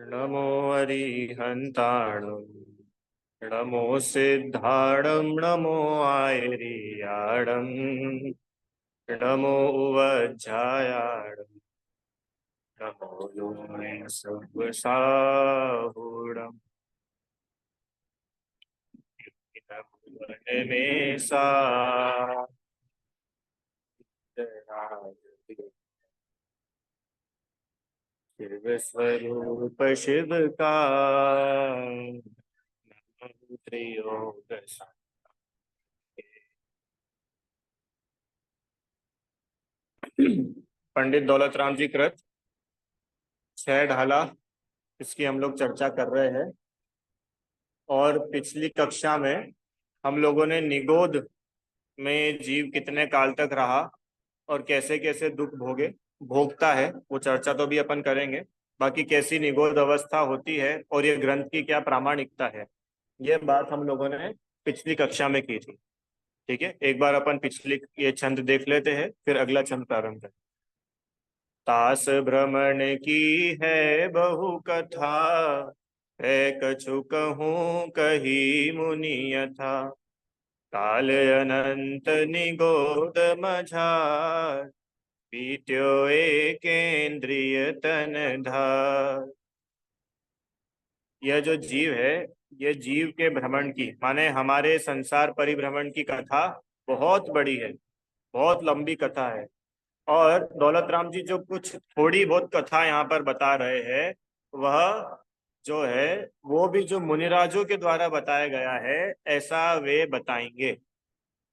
नमो अरिहन्ताणं नमो सिद्धाणं नमो आयर्याणं नमो उवज्झायाणं नमो लूणे सव्वसाहुणं में सा शिव स्वरूप शिव का त्रियोग पंडित दौलत राम जी कृत छह ढाला, इसकी हम लोग चर्चा कर रहे हैं। और पिछली कक्षा में हम लोगों ने निगोद में जीव कितने काल तक रहा और कैसे कैसे दुख भोगता है, वो चर्चा तो भी अपन करेंगे। बाकी कैसी निगोद अवस्था होती है और ये ग्रंथ की क्या प्रामाणिकता है, ये बात हम लोगों ने पिछली कक्षा में की थी। ठीक है, एक बार अपन पिछली ये छंद देख लेते हैं, फिर अगला छंद प्रारंभ करें। तास भ्रमण की है बहु कथा, है कछु कहूँ कही मुनि यथा। काल अनंत निगोद मझार, पीट्यो एकेन्द्रिय तन धार। यह जो जीव है, ये जीव के भ्रमण की माने हमारे संसार परिभ्रमण की कथा बहुत बड़ी है, बहुत लंबी कथा है। और दौलत राम जी जो कुछ थोड़ी बहुत कथा यहाँ पर बता रहे हैं, वह जो है वो भी जो मुनिराजों के द्वारा बताया गया है ऐसा वे बताएंगे।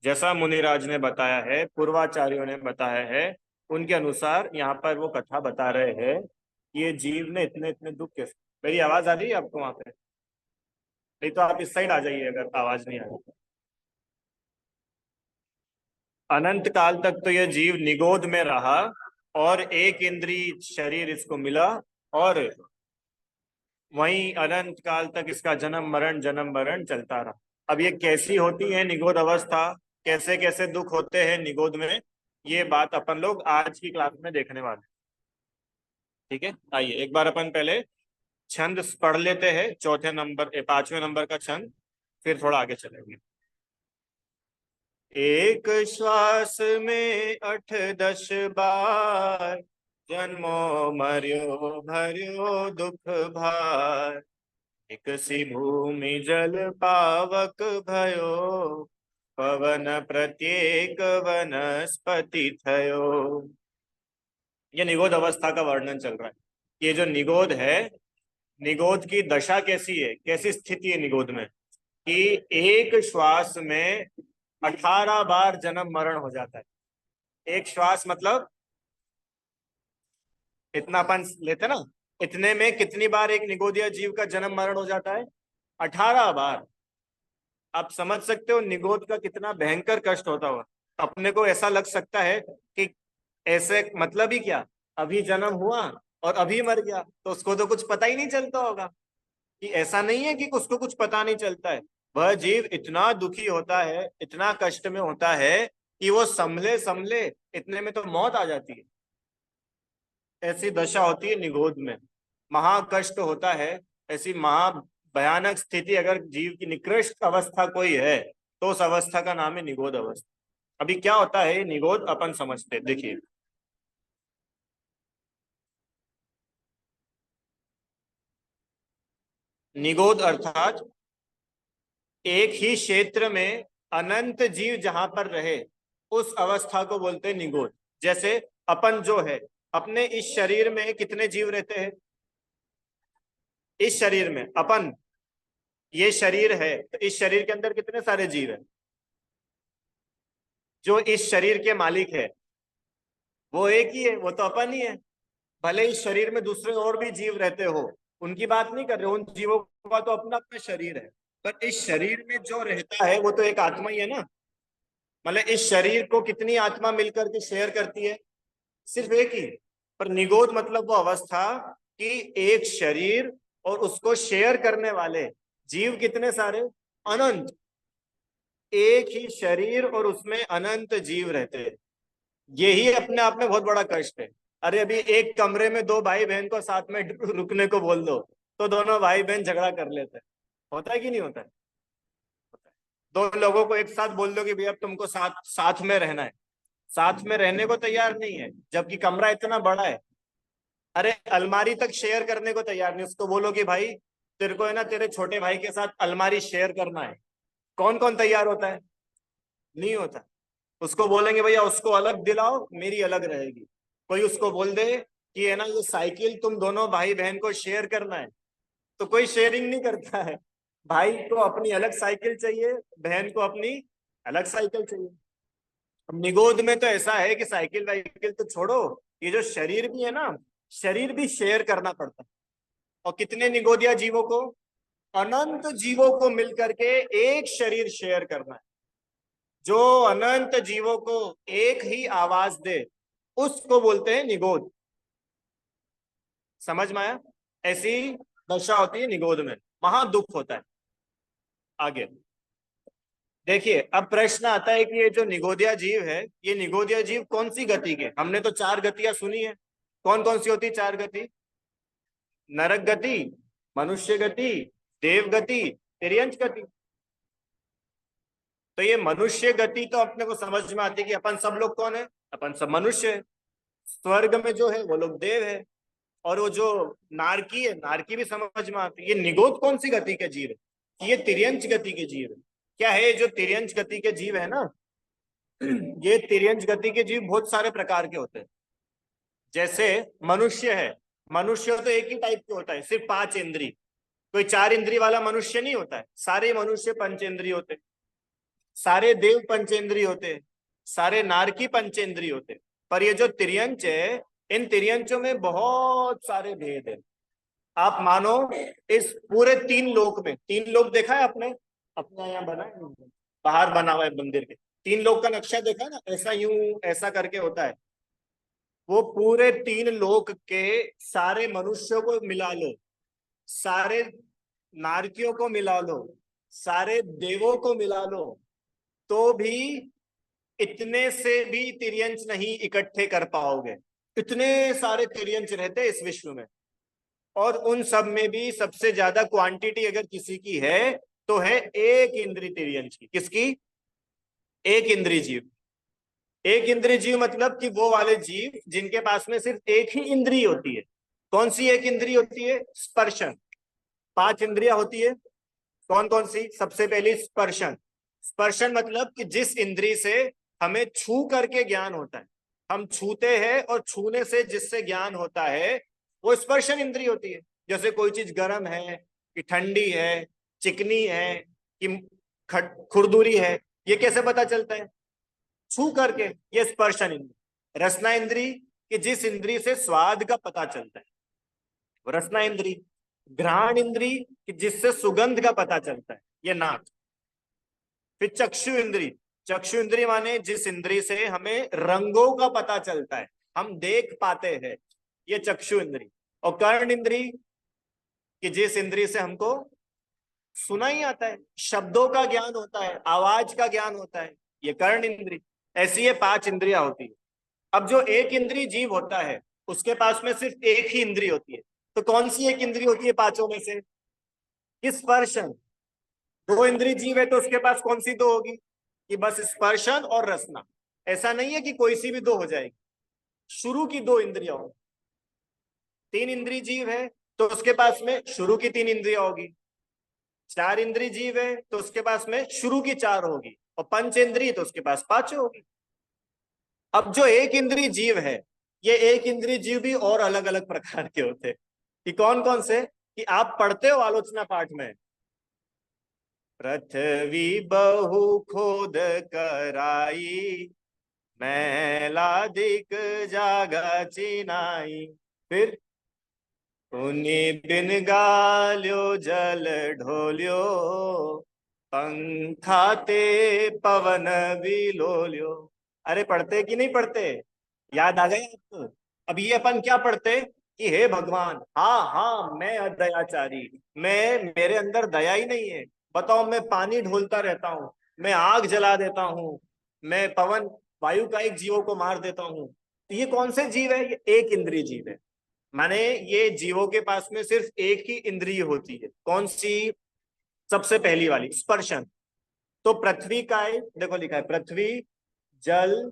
जैसा मुनिराज ने बताया है, पूर्वाचार्यों ने बताया है, उनके अनुसार यहाँ पर वो कथा बता रहे हैं कि ये जीव ने इतने इतने दुख कैसे। मेरी आवाज आ रही है आपको वहां पे? नहीं तो आप इस साइड आ जाइए अगर आवाज नहीं आ रही। अनंत काल तक तो यह जीव निगोद में रहा और एक इंद्रिय शरीर इसको मिला, और वहीं अनंत काल तक इसका जन्म मरण चलता रहा। अब ये कैसी होती है निगोद अवस्था, कैसे कैसे दुख होते हैं निगोद में, ये बात अपन लोग आज की क्लास में देखने वाले हैं। ठीक है, आइए एक बार अपन पहले छंद पढ़ लेते हैं, चौथे नंबर 5वें नंबर का छंद, फिर थोड़ा आगे चलेंगे। एक श्वास में 8 10 बार, जन्मो मर्यो भर्यो दुख भार। एक सी भूमि जल पावक भयो, पवन प्रत्येक वनस्पति थयो। ये निगोद अवस्था का वर्णन चल रहा है। ये जो निगोद है, निगोद की दशा कैसी है, कैसी स्थिति है निगोद में, कि एक श्वास में 18 बार जन्म मरण हो जाता है। एक श्वास मतलब इतना अपन लेते ना, इतने में कितनी बार एक निगोदिया जीव का जन्म मरण हो जाता है? 18 बार। आप समझ सकते हो निगोद का कितना भयंकर कष्ट होता हुआ। अपने को ऐसा लग सकता है कि ऐसे मतलब ही क्या, अभी जन्म हुआ और अभी मर गया, तो उसको तो कुछ पता ही नहीं चलता होगा। कि ऐसा नहीं है कि उसको कुछ पता नहीं चलता है। वह जीव इतना दुखी होता है, इतना कष्ट में होता है कि वो संभले संभले इतने में तो मौत आ जाती है। ऐसी दशा होती है निगोद में, महाकष्ट होता है। ऐसी महा भयानक स्थिति अगर जीव की निकृष्ट अवस्था कोई है, तो उस अवस्था का नाम है निगोद अवस्था। अभी क्या होता है निगोद, अपन समझते हैं, देखिए। निगोद अर्थात एक ही क्षेत्र में अनंत जीव जहां पर रहे, उस अवस्था को बोलते हैं निगोद। जैसे अपन जो है, अपने इस शरीर में कितने जीव रहते हैं? इस शरीर में अपन, ये शरीर है तो इस शरीर के अंदर कितने सारे जीव है? जो इस शरीर के मालिक है वो एक ही है, वो तो अपन ही है। भले इस शरीर में दूसरे और भी जीव रहते हो, उनकी बात नहीं कर रहे, उन जीवों का तो अपना अपना शरीर है। पर इस शरीर में जो रहता है वो तो एक आत्मा ही है ना। मतलब इस शरीर को कितनी आत्मा मिलकर के शेयर करती है? सिर्फ एक ही। पर निगोद मतलब वो अवस्था कि एक शरीर और उसको शेयर करने वाले जीव कितने सारे? अनंत। एक ही शरीर और उसमें अनंत जीव रहते हैं। यही अपने आप में बहुत बड़ा कष्ट है। अरे अभी एक कमरे में दो भाई बहन को साथ में रुकने को बोल दो, तो दोनों भाई बहन झगड़ा कर लेते हैं। होता है कि नहीं होता है? होता है। दो लोगों को एक साथ बोल दो कि भैया अब तुमको साथ साथ में रहना है, साथ में रहने को तैयार नहीं है, जबकि कमरा इतना बड़ा है। अरे अलमारी तक शेयर करने को तैयार नहीं। उसको बोलो कि भाई तेरे को है ना तेरे छोटे भाई के साथ अलमारी शेयर करना है, कौन कौन तैयार होता है? नहीं होता। उसको बोलेंगे भैया उसको अलग दिलाओ, मेरी अलग रहेगी। कोई उसको बोल दे कि है ना ये साइकिल तुम दोनों भाई बहन को शेयर करना है, तो कोई शेयरिंग नहीं करता है। भाई को अपनी अलग साइकिल चाहिए, बहन को अपनी अलग साइकिल चाहिए। अब निगोद में तो ऐसा है कि साइकिल वाइकिल तो छोड़ो, ये जो शरीर भी है ना, शरीर भी शेयर करना पड़ता है। और कितने निगोदिया जीवों को? अनंत जीवों को मिलकर के एक शरीर शेयर करना है। जो अनंत जीवों को एक ही आवाज दे उसको बोलते हैं निगोद। समझ में आया? ऐसी दशा होती है निगोद में, महा दुख होता है। आगे देखिए, अब प्रश्न आता है कि ये जो निगोदिया जीव है, ये निगोदिया जीव कौन सी गति के? हमने तो चार गतियां सुनी है। कौन कौन सी होती चार गति? नरक गति, मनुष्य गति, देव गति, तिर्यंच गति। तो ये मनुष्य गति तो अपने को समझ में आती है कि अपन सब लोग कौन है? अपन सब मनुष्य है। स्वर्ग में जो है वो लोग देव है। और वो जो नारकी है, नारकी भी समझ में आती है। ये निगोद कौन सी गति के जीव है? ये तिर्यंच गति के जीव है। क्या है जो तिर्यंच गति के जीव है ना, ये तिर्यंच गति के जीव बहुत सारे प्रकार के होते हैं। जैसे मनुष्य है, मनुष्य तो एक ही टाइप के होता है, सिर्फ पांच इंद्री। कोई चार इंद्री वाला मनुष्य नहीं होता है। सारे मनुष्य पंचेंद्री होते, सारे देव पंचेंद्री होते, सारे नारकी पंचेंद्री होते। पर ये जो तिर्यंच है, इन तिर्यंचों में बहुत सारे भेद है। आप मानो इस पूरे तीन लोक में, तीन लोक देखा है आपने? अपने यहाँ बना है, बाहर बना हुआ है मंदिर के। तीन लोक का नक्शा देखा है ना, ऐसा यूं ऐसा करके होता है। वो पूरे तीन लोक के सारे मनुष्यों को मिला लो, सारे नारकियों को मिला लो, सारे देवों को मिला लो, तो भी इतने से भी तिर्यंच नहीं इकट्ठे कर पाओगे। इतने सारे तिर्यंच रहते इस विश्व में। और उन सब में भी सबसे ज्यादा क्वांटिटी अगर किसी की है तो है एक इंद्री तिर्यंच की। किसकी? एक इंद्री जीव। एक इंद्रिय जीव मतलब कि वो वाले जीव जिनके पास में सिर्फ एक ही इंद्रिय होती है। कौन सी एक इंद्रिय होती है? स्पर्शन। पांच इंद्रियां होती है, कौन कौन सी? सबसे पहली स्पर्शन। स्पर्शन मतलब कि जिस इंद्रिय से हमें छू करके ज्ञान होता है, हम छूते हैं और छूने से जिससे ज्ञान होता है वो स्पर्शन इंद्रिय होती है। जैसे कोई चीज गर्म है कि ठंडी है, चिकनी है कि खुरदुरी है, ये कैसे पता चलता है? छू करके। ये स्पर्शन इंद्री। रसना इंद्री कि जिस इंद्री से स्वाद का पता चलता है, रसना इंद्री। घ्राण इंद्री कि जिससे सुगंध का पता चलता है, ये नाक। फिर चक्षु इंद्री। चक्षु इंद्री माने जिस इंद्री से हमें रंगों का पता चलता है, हम देख पाते हैं, ये चक्षु इंद्री। और कर्ण इंद्री कि जिस इंद्री से हमको सुना ही आता है, शब्दों का ज्ञान होता है, आवाज का ज्ञान होता है, ये कर्ण इंद्री। ऐसी ये पांच इंद्रियां होती है। अब जो एक इंद्रिय जीव होता है उसके पास में सिर्फ एक ही इंद्रिय होती है। तो कौन सी एक इंद्रिय होती है पांचों में से? स्पर्शन। दो इंद्रिय जीव है तो उसके पास कौन सी दो होगी? कि बस स्पर्शन और रसना। ऐसा नहीं है कि कोई सी भी दो हो जाएगी, शुरू की दो इंद्रियां होगी। तीन इंद्रिय जीव है तो उसके पास में शुरू की तीन इंद्रियां होगी। चार इंद्रिय जीव है तो उसके पास में शुरू की चार होगी। और पंच इंद्रिय तो उसके पास पांच होगी। अब जो एक इंद्रिय जीव है, ये एक इंद्रिय जीव भी और अलग अलग प्रकार के होते हैं। कि कौन कौन से? कि आप पढ़ते हो आलोचना पाठ में, पृथ्वी बहु खोद कराई, मैलाधिक जागा चिनाई। फिर उन्हीं बिन गाल्यो जल ढोल्यो, पंखाते पवन विलोल्यो। अरे पढ़ते कि नहीं पढ़ते? याद आ गए आपको? अब ये अपन क्या पढ़ते कि हे भगवान, हाँ हाँ मैं अदयाचारी, मैं, मेरे अंदर दया ही नहीं है। बताओ, मैं पानी ढोलता रहता हूँ, मैं आग जला देता हूँ, मैं पवन वायु का एक जीवों को मार देता हूँ। तो ये कौन से जीव है? ये एक इंद्रिय जीव है। माने ये जीवों के पास में सिर्फ एक ही इंद्रिय होती है। कौन सी? सबसे पहली वाली, स्पर्शन। तो पृथ्वी का है, देखो लिखा है पृथ्वी, जल,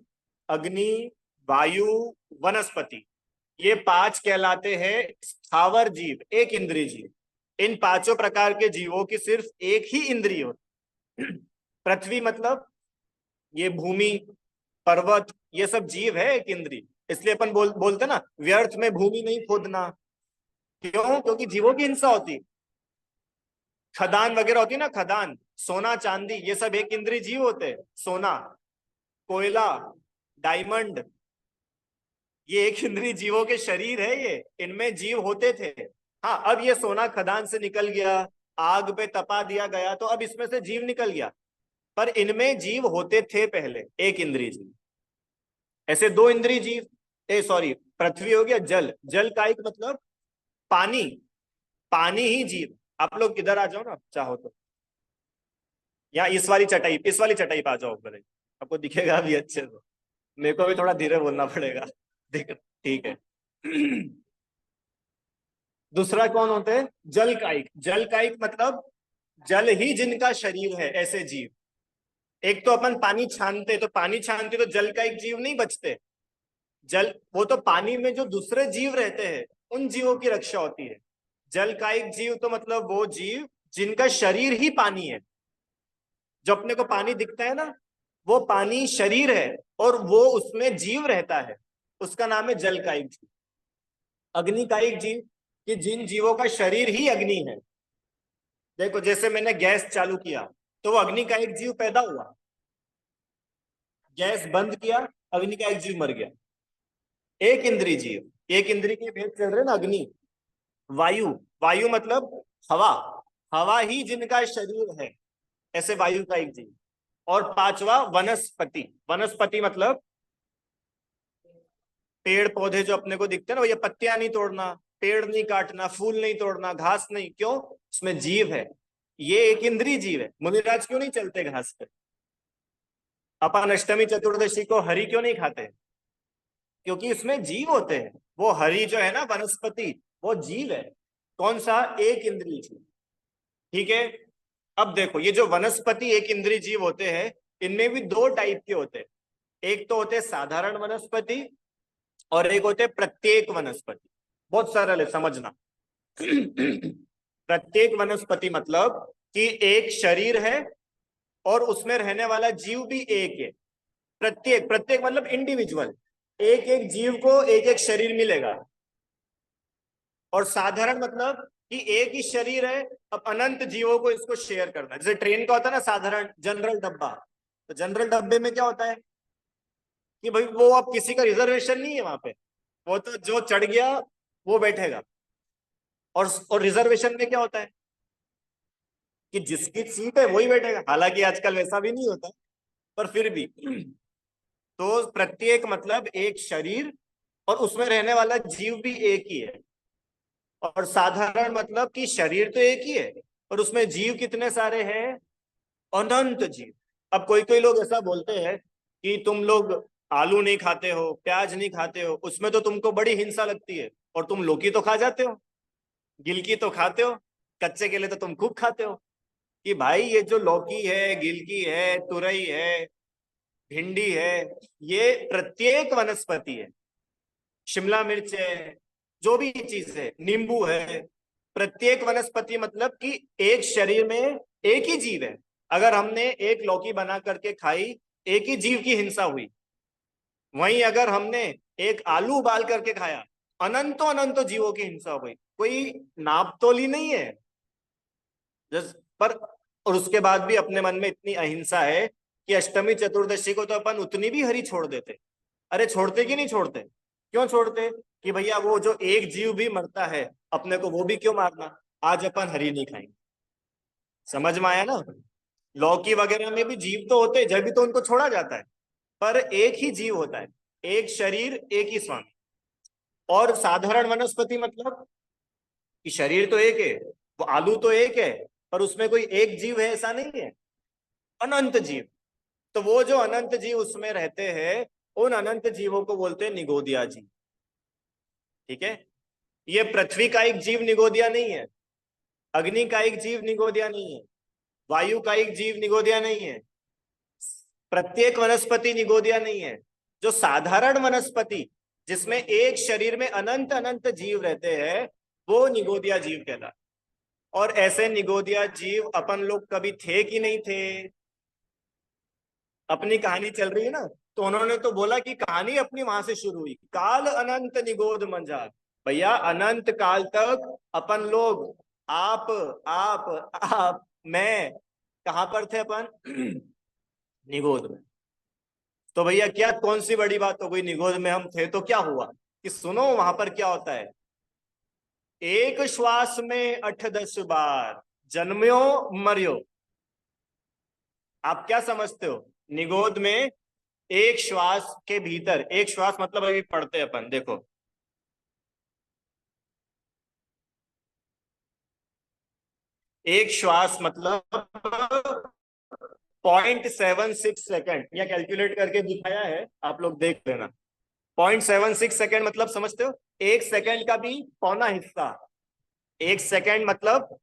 अग्नि, वायु, वनस्पति, ये पांच कहलाते हैं स्थावर जीव, एक इंद्रिय जीव। इन पांचों प्रकार के जीवों की सिर्फ एक ही इंद्रिय होती। पृथ्वी मतलब ये भूमि, पर्वत, ये सब जीव है एक इंद्रिय। इसलिए अपन बोलते ना, व्यर्थ में भूमि नहीं खोदना। क्यों? क्योंकि जीवों की हिंसा होती। खदान वगैरह होती ना, खदान, सोना चांदी, ये सब एक इंद्रिय जीव होते हैं। सोना, कोयला, डायमंड, ये एक इंद्रिय जीवों के शरीर है, ये इनमें जीव होते थे। हाँ, अब ये सोना खदान से निकल गया, आग पे तपा दिया गया, तो अब इसमें से जीव निकल गया, पर इनमें जीव होते थे पहले, एक इंद्रिय जीव। ऐसे दो इंद्रिय जीव, ए सॉरी, पृथ्वी हो गया, जल, जल का एक मतलब पानी, पानी ही जीव। आप लोग इधर आ जाओ ना चाहो तो, या इस वाली चटाई पे आ जाओ ऊपर, आपको दिखेगा अभी अच्छे से। मेरे को भी थोड़ा धीरे बोलना पड़ेगा। देख, ठीक है। दूसरा कौन होते हैं? जल कायिक। जल कायिक मतलब जल ही जिनका शरीर है, ऐसे जीव। एक तो अपन पानी छानते, तो पानी छानते तो जल कायिक जीव नहीं बचते। जल, वो तो पानी में जो दूसरे जीव रहते हैं, उन जीवों की रक्षा होती है। जल कायिक जीव तो मतलब वो जीव जिनका शरीर ही पानी है। जो अपने को पानी दिखता है ना, वो पानी शरीर है, और वो उसमें जीव रहता है, उसका नाम है जल कायिक जीव। अग्नि कायिक जीव, कि जिन जीवों का शरीर ही अग्नि है। देखो जैसे मैंने गैस चालू किया, तो वो अग्नि का एक जीव पैदा हुआ। गैस बंद किया, अग्नि का एक जीव मर गया। एक इंद्रिय जीव, एक इंद्रिय के भेद चल रहे ना, अग्नि, वायु, वायु मतलब हवा, हवा ही जिनका शरीर है, ऐसे वायु का एक जीव। और पांचवा वनस्पति। वनस्पति मतलब पेड़ पौधे जो अपने को दिखते हैं ना, वो ये पत्तियां नहीं तोड़ना, पेड़ नहीं काटना, फूल नहीं तोड़ना, घास नहीं। क्यों? उसमें जीव है, ये एक इंद्रिय जीव है। मुनिराज क्यों नहीं चलते घास पे? अपन अष्टमी चतुर्दशी को हरि क्यों नहीं खाते? क्योंकि इसमें जीव होते हैं। वो हरि जो है ना, वनस्पति, वो जीव है। कौन सा? एक इंद्रिय जीव। ठीक है। अब देखो, ये जो वनस्पति एक इंद्रिय जीव होते हैं, इनमें भी दो टाइप के होते हैं। एक तो होते हैं साधारण वनस्पति, और एक होते हैं प्रत्येक वनस्पति। बहुत सरल है, समझना। प्रत्येक वनस्पति मतलब कि एक शरीर है, और उसमें रहने वाला जीव भी एक है। प्रत्येक, प्रत्येक मतलब इंडिविजुअल, एक एक जीव को एक एक शरीर मिलेगा। और साधारण मतलब कि एक ही शरीर है, अब अनंत जीवों को इसको शेयर करना है। जैसे ट्रेन का होता है ना साधारण जनरल डब्बा, तो जनरल डब्बे में क्या होता है कि भाई वो अब किसी का रिजर्वेशन नहीं है वहां पे, वो तो जो चढ़ गया वो बैठेगा। और रिजर्वेशन में क्या होता है कि जिसकी सीट है वही बैठेगा। हालांकि आजकल वैसा भी नहीं होता, पर फिर भी। तो प्रत्येक मतलब एक शरीर, और उसमें रहने वाला जीव भी एक ही है। और साधारण मतलब कि शरीर तो एक ही है, और उसमें जीव कितने सारे हैं? अनंत जीव। अब कोई कोई लोग ऐसा बोलते हैं कि तुम लोग आलू नहीं खाते हो, प्याज नहीं खाते हो, उसमें तो तुमको बड़ी हिंसा लगती है, और तुम लौकी तो खा जाते हो, गिलकी तो खाते हो, कच्चे केले तो तुम खूब खाते हो। कि भाई ये जो लौकी है, गिलकी है, तुरई है, भिंडी है, ये प्रत्येक वनस्पति है। शिमला मिर्च है, जो भी चीज है, नींबू है, प्रत्येक वनस्पति मतलब कि एक शरीर में एक ही जीव है। अगर हमने एक लौकी बना करके खाई, एक ही जीव की हिंसा हुई। वहीं अगर हमने एक आलू उबाल करके खाया, अनंतों अनंतों जीवों की हिंसा हो गई। कोई नापतोली नहीं है। पर और उसके बाद भी अपने मन में इतनी अहिंसा है कि अष्टमी चतुर्दशी को तो अपन उतनी भी हरी छोड़ देते। अरे छोड़ते कि नहीं छोड़ते? क्यों छोड़ते? कि भैया वो जो एक जीव भी मरता है, अपने को वो भी क्यों मारना? आज अपन हरी नहीं खाएंगे। समझ में आया ना? लौकी वगैरह में भी जीव तो होते हैं, जब भी तो उनको छोड़ा जाता है, पर एक ही जीव होता है, एक शरीर, एक ही स्वामी। और साधारण वनस्पति मतलब कि शरीर तो एक है, वो आलू तो एक है, पर उसमें कोई एक जीव है ऐसा नहीं है, अनंत जीव। तो वो जो अनंत जीव उसमें रहते हैं, उन अनंत जीवों को बोलते हैं निगोदिया जी। ठीक है। ये पृथ्वी का एक जीव निगोदिया नहीं है, अग्नि का एक जीव निगोदिया नहीं है, वायु का एक जीव निगोदिया नहीं है, प्रत्येक वनस्पति निगोदिया नहीं है। जो साधारण वनस्पति जिसमें एक शरीर में अनंत अनंत जीव रहते हैं वो निगोदिया जीव कहलाता। और ऐसे निगोदिया जीव अपन लोग कभी थे कि नहीं थे? अपनी कहानी चल रही है ना, तो उन्होंने तो बोला कि कहानी अपनी वहां से शुरू हुई, काल अनंत निगोद मंजार। भैया अनंत काल तक अपन लोग, आप मैं कहां पर थे अपन? निगोद में। तो भैया क्या कौन सी बड़ी बात हो गई, निगोद में हम थे तो क्या हुआ? कि सुनो वहां पर क्या होता है, एक श्वास में 8-10 बार जन्म्यो मरियो। आप क्या समझते हो? निगोद में एक श्वास के भीतर, एक श्वास मतलब अभी पढ़ते अपन देखो, एक श्वास मतलब 0.76 सेकेंड, या कैलकुलेट करके दिखाया है, आप लोग देख लेना। 0.76 सेकेंड मतलब समझते हो? एक सेकेंड का भी पौना हिस्सा। एक सेकेंड मतलब,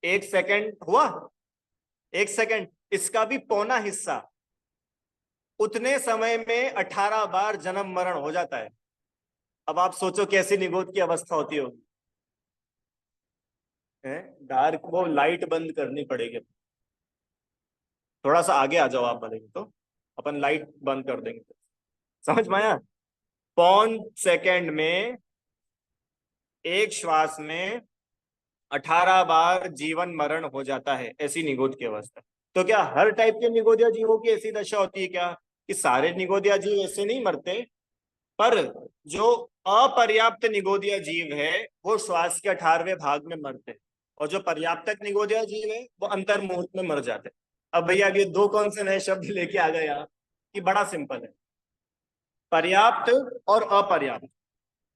एक सेकेंड हुआ, एक सेकेंड, इसका भी पौना हिस्सा। उतने समय में 18 बार जन्म मरण हो जाता है। अब आप सोचो कैसी निगोद की अवस्था होती होगी। डार्क, वो लाइट बंद करनी पड़ेगी। थोड़ा सा आगे आ जाओ आप भले, तो अपन लाइट बंद कर देंगे। समझ में आया? 0.5 सेकेंड में, एक श्वास में 18 बार जीवन मरण हो जाता है, ऐसी निगोद की अवस्था। तो क्या हर टाइप के निगोदिया जीवों की ऐसी दशा होती है क्या? कि सारे निगोदिया जीव ऐसे नहीं मरते, पर जो अपर्याप्त निगोदिया जीव है वो श्वास के 18वें भाग में मरते हैं, और जो पर्याप्तक निगोदिया जीव है वो अंतर मुहूर्त में मर जाते हैं। अब भैया अब ये दो कौन से नए शब्द लेके आ गए यहाँ, कि बड़ा सिंपल है। पर्याप्त और अपर्याप्त।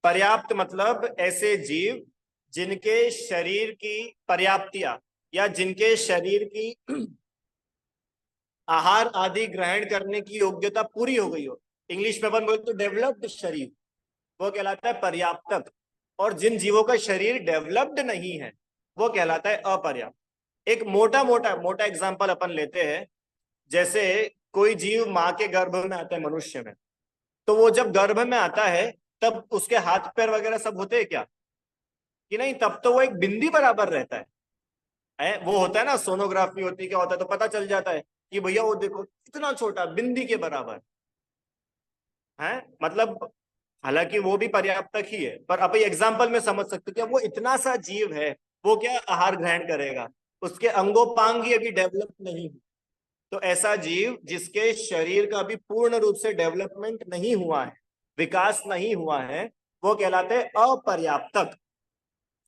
पर्याप्त मतलब ऐसे जीव जिनके शरीर की पर्याप्तियां, या जिनके शरीर की आहार आदि ग्रहण करने की योग्यता पूरी हो गई हो, इंग्लिश में अपन बोलते तो डेवलप्ड शरीर, वो कहलाता है पर्याप्तक। और जिन जीवों का शरीर डेवलप्ड नहीं है वो कहलाता है अपर्याप्त। एक मोटा मोटा मोटा एग्जांपल अपन लेते हैं, जैसे कोई जीव माँ के गर्भ में आता है मनुष्य में, तो वो जब गर्भ में आता है तब उसके हाथ पैर वगैरह सब होते हैं क्या? कि नहीं, तब तो वो एक बिंदी बराबर रहता है। वो होता है ना, सोनोग्राफी होती है, क्या होता है, तो पता चल जाता है कि भैया वो देखो कितना छोटा, बिंदी के बराबर है। मतलब हालांकि वो भी पर्याप्त तक ही है, पर आप एग्जाम्पल में समझ सकते हो कि वो इतना सा जीव है, वो क्या आहार ग्रहण करेगा? उसके अंगोपांग ही अभी डेवलप नहीं हुए। तो ऐसा जीव जिसके शरीर का भी पूर्ण रूप से डेवलपमेंट नहीं हुआ है, विकास नहीं हुआ है, वो कहलाते हैं अपर्याप्तक।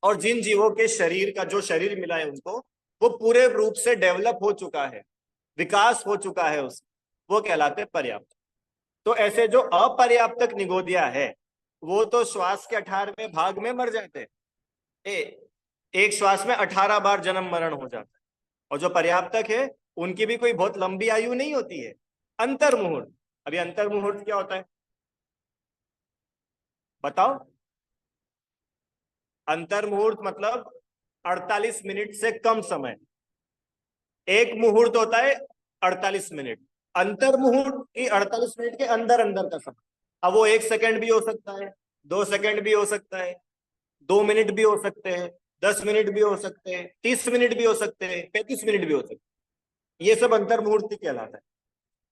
और जिन जीवों के शरीर का, जो शरीर मिला है उनको, वो पूरे रूप से डेवलप हो चुका है, विकास हो चुका है उस, वो कहलाते हैं पर्याप्त। तो ऐसे जो अपर्याप्तक निगोदिया है वो तो श्वास के 18वें भाग में मर जाते हैं। एक श्वास में 18 बार जन्म मरण हो जाता है। और जो पर्याप्तक है उनकी भी कोई बहुत लंबी आयु नहीं होती है। अंतर मुहूर्त, अभी अंतर मुहूर्त क्या होता है बताओ? अंतर मुहूर्त मतलब 48 मिनट से कम समय। एक मुहूर्त होता है 48 मिनट, अंतर मुहूर्त की 48 मिनट के अंदर अंदर का समय। अब वो 1 सेकंड भी हो सकता है, 2 सेकंड भी हो सकता है, 2 मिनट भी हो सकते हैं, 10 मिनट भी हो सकते हैं, 30 मिनट भी हो सकते हैं, 35 मिनट भी हो सकते हैं। ये सब अंतर मुहूर्त कहलाता है।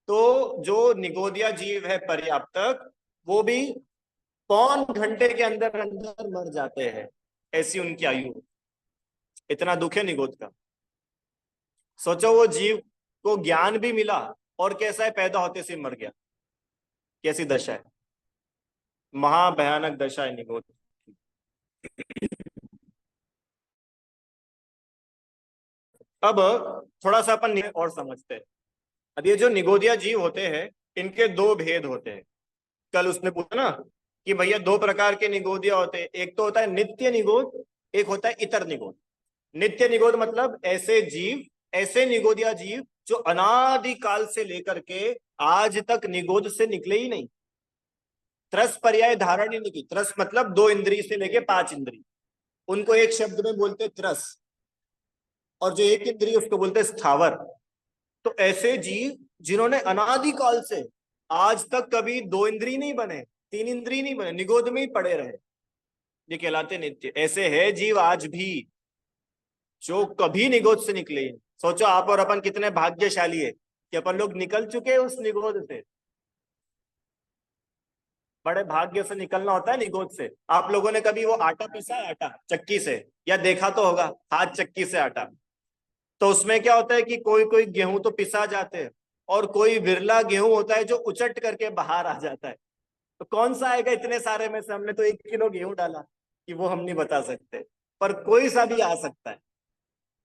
तो जो निगोदिया जीव है पर्याप्तक, वो भी 1 पौन घंटे के अंदर अंदर मर जाते हैं, ऐसी उनकी आयु। इतना दुख है निगोद का। सोचो वो जीव को ज्ञान भी मिला और कैसा है, पैदा होते से मर गया, कैसी दशा है, महाभयानक दशा है निगोद। अब थोड़ा सा अपन और समझते हैं। अब ये जो निगोदिया जीव होते हैं इनके दो भेद होते हैं। कल उसने पूछा ना कि भैया दो प्रकार के निगोदिया होते हैं, एक तो होता है नित्य निगोद, एक होता है इतर निगोद। नित्य निगोद मतलब ऐसे जीव, ऐसे निगोदिया जीव जो अनादि काल से लेकर के आज तक निगोद से निकले ही नहीं। त्रस पर्याय धारण ही नहीं की। त्रस मतलब 2 इंद्रिय से लेके 5 इंद्रिय, उनको एक शब्द में बोलते त्रस, और जो एक इंद्रिय उसको बोलते स्थावर। तो ऐसे जीव जिन्होंने अनादिकाल से आज तक कभी 2 इंद्रिय नहीं बने, 3 इंद्रिय नहीं बने, निगोद में ही पड़े रहे, ये कहलाते नित्य। ऐसे है जीव आज भी जो कभी निगोद से निकले ही। सोचो आप और अपन कितने भाग्यशाली है कि अपन लोग निकल चुके हैं उस निगोद से। बड़े भाग्य से निकलना होता है निगोद से। आप लोगों ने कभी वो आटा पीसा है, आटा चक्की से, या देखा तो होगा हाथ चक्की से आटा। तो उसमें क्या होता है कि कोई कोई गेहूं तो पिसा जाते हैं, और कोई विरला गेहूं होता है जो उचट करके बाहर आ जाता है। तो कौन सा आएगा इतने सारे में से? हमने तो 1 किलो गेहूं डाला, कि वो हम नहीं बता सकते, पर कोई सा भी आ सकता है।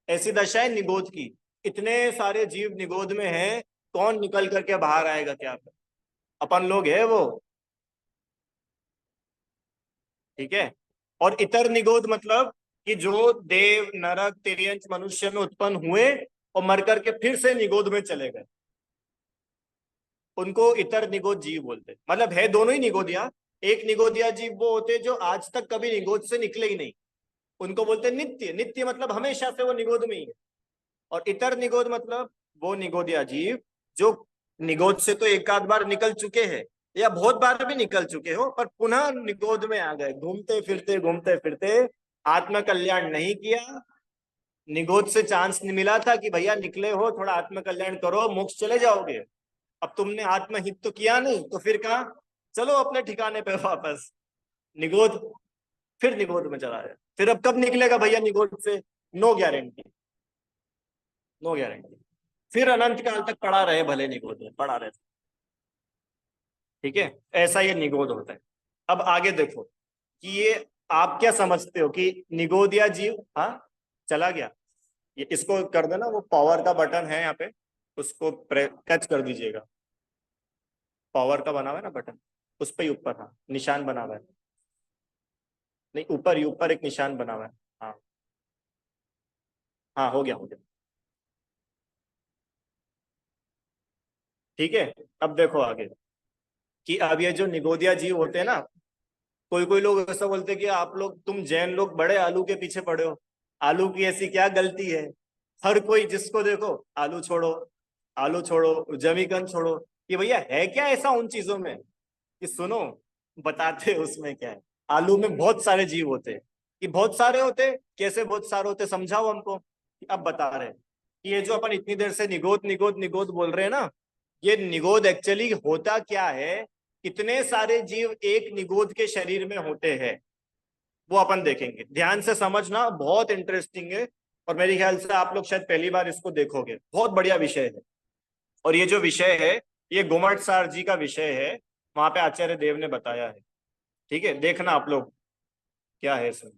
ऐसी दशा है निगोद की। इतने सारे जीव निगोद में हैं, कौन निकल करके बाहर आएगा क्या पता? अपन लोग है वो। ठीक है। और इतर निगोद मतलब कि जो देव नरक तिर्यंच मनुष्य में उत्पन्न हुए और मर करके फिर से निगोद में चले गए, उनको इतर निगोद जीव बोलते हैं। मतलब है दोनों ही निगोदिया। एक निगोदिया जीव वो होते जो आज तक कभी निगोद से निकले ही नहीं, उनको बोलते हैं नित्य। नित्य मतलब हमेशा से वो निगोद में ही है। और इतर निगोद मतलब वो निगोदिया जीव जो निगोद से तो एक आध बार निकल चुके हैं, या बहुत बार भी निकल चुके हो, पर पुनः निगोद में आ गए, घूमते फिरते आत्म कल्याण नहीं किया। निगोद से चांस नहीं मिला था कि भैया निकले हो थोड़ा आत्म कल्याण करो, मोक्ष चले जाओगे। अब तुमने आत्महित तो किया नहीं, तो फिर कहा चलो अपने ठिकाने पे वापस। निगोद, फिर निगोद में चला गया। फिर अब कब निकलेगा भैया निगोद से? No guarantee, no guarantee. फिर अनंत काल तक पड़ा रहे, भले निगोद में पड़ा रहे। ठीक है, ऐसा ये निगोद होता है। अब आगे देखो कि ये आप क्या समझते हो कि निगोदिया जीव, हाँ चला गया। ये इसको कर देना, वो पावर का बटन है यहाँ पे, उसको टच कर दीजिएगा। पावर का बना हुआ है ना बटन, उस पे ही ऊपर, हाँ निशान बना हुआ है। नहीं ऊपर ही, ऊपर एक निशान बना हुआ है। हाँ हाँ, हो गया हो गया। ठीक है। अब देखो आगे कि अब ये जो निगोदिया जीव होते हैं ना, कोई कोई लोग ऐसा बोलते हैं कि आप लोग, तुम जैन लोग बड़े आलू के पीछे पड़े हो। आलू की ऐसी क्या गलती है? हर कोई जिसको देखो आलू छोड़ो, आलू छोड़ो, जमीकंद छोड़ो। कि भैया है क्या ऐसा उन चीजों में? कि सुनो, बताते हैं उसमें क्या है। आलू में बहुत सारे जीव होते हैं। कि बहुत सारे होते, कैसे बहुत सारे होते, समझाओ हमको। अब बता रहे हैं कि ये जो अपन इतनी देर से निगोद निगोद निगोद बोल रहे हैं ना, ये निगोद एक्चुअली होता क्या है? कितने सारे जीव एक निगोद के शरीर में होते हैं, वो अपन देखेंगे। ध्यान से समझना, बहुत इंटरेस्टिंग है। और मेरे ख्याल से आप लोग शायद पहली बार इसको देखोगे। बहुत बढ़िया विषय है। और ये जो विषय है, ये गुमटसार जी का विषय है, वहां पे आचार्य देव ने बताया है। ठीक है, देखना आप लोग क्या है सर।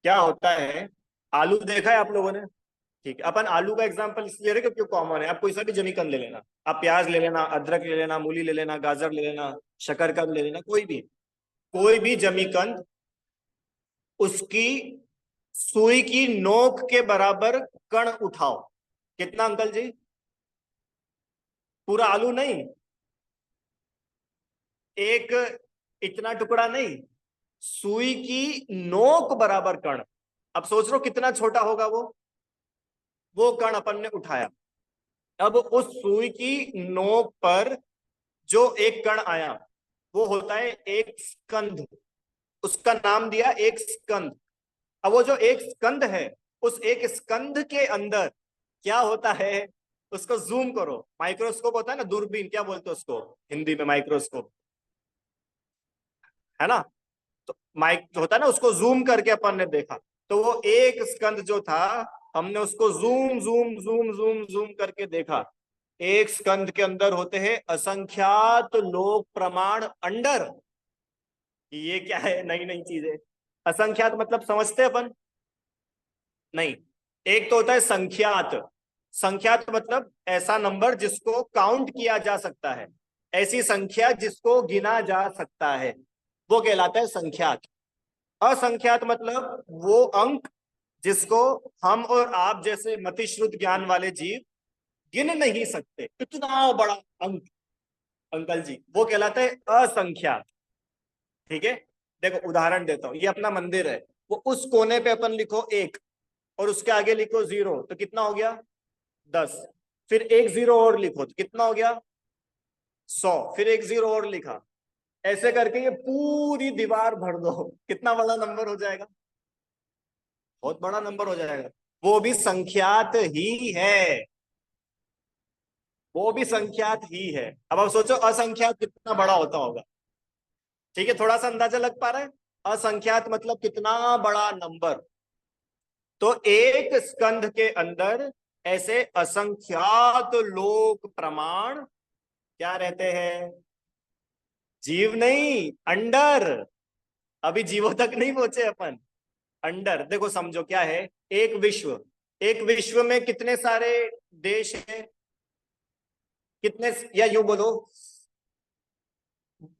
क्या होता है, आलू देखा है आप लोगों ने? ठीक है, अपन आलू का एग्जांपल इसलिए ले रहे क्योंकि कॉमन है। आप कोई सा भी जमीकंद ले लेना, आप प्याज ले लेना, अदरक ले लेना, मूली ले लेना, गाजर ले लेना, शकरकंद ले लेना, कोई भी जमीकंद, उसकी सुई की नोक के बराबर कण उठाओ। कितना अंकल जी? पूरा आलू नहीं, एक इतना टुकड़ा नहीं, सुई की नोक बराबर कण। अब सोच लो कितना छोटा होगा वो कण अपन ने उठाया। अब उस सुई की नोक पर जो एक कण आया, वो होता है एक स्कंध। उसका नाम दिया एक स्कंध। अब वो जो एक स्कंध है, उस एक स्कंध के अंदर क्या होता है? उसको जूम करो। माइक्रोस्कोप होता है ना, दूरबीन, क्या बोलते हैं उसको हिंदी में? माइक्रोस्कोप, है ना? तो माइक जो होता है ना, उसको जूम करके अपन ने देखा, तो वो एक स्कंद जो था, हमने उसको zoom zoom zoom zoom zoom करके देखा। एक स्कंद के अंदर होते हैं असंख्यात लोक प्रमाण अंडर। ये क्या है? नई नई चीजें। असंख्यात मतलब समझते हैं अपन? नहीं। एक तो होता है संख्यात। संख्यात मतलब ऐसा नंबर जिसको काउंट किया जा सकता है, ऐसी संख्या जिसको गिना जा सकता है, वो कहलाता है संख्यात। असंख्यात मतलब वो अंक जिसको हम और आप जैसे मतिश्रुत ज्ञान वाले जीव गिन नहीं सकते, इतना बड़ा अंक अंकल जी, वो कहलाता है असंख्यात। ठीक है, देखो उदाहरण देता हूं, ये अपना मंदिर है, वो उस कोने पे अपन लिखो 1 और उसके आगे लिखो 0, तो कितना हो गया 10। फिर एक 0 और लिखो तो कितना हो गया 100। फिर एक 0 और लिखा, ऐसे करके ये पूरी दीवार भर दो, कितना बड़ा नंबर हो जाएगा, बहुत बड़ा नंबर हो जाएगा। वो भी संख्यात ही है, वो भी संख्यात ही है। अब आप सोचो असंख्यात कितना बड़ा होता होगा। ठीक है, थोड़ा सा अंदाजा लग पा रहा है, असंख्यात मतलब कितना बड़ा नंबर। तो एक स्कंध के अंदर ऐसे असंख्यात लोक प्रमाण क्या रहते हैं, जीव नहीं, अंडर। अभी जीवों तक नहीं पहुंचे अपन, अंडर। देखो समझो क्या है, एक विश्व, एक विश्व में कितने सारे देश हैं, कितने, या यूं बोलो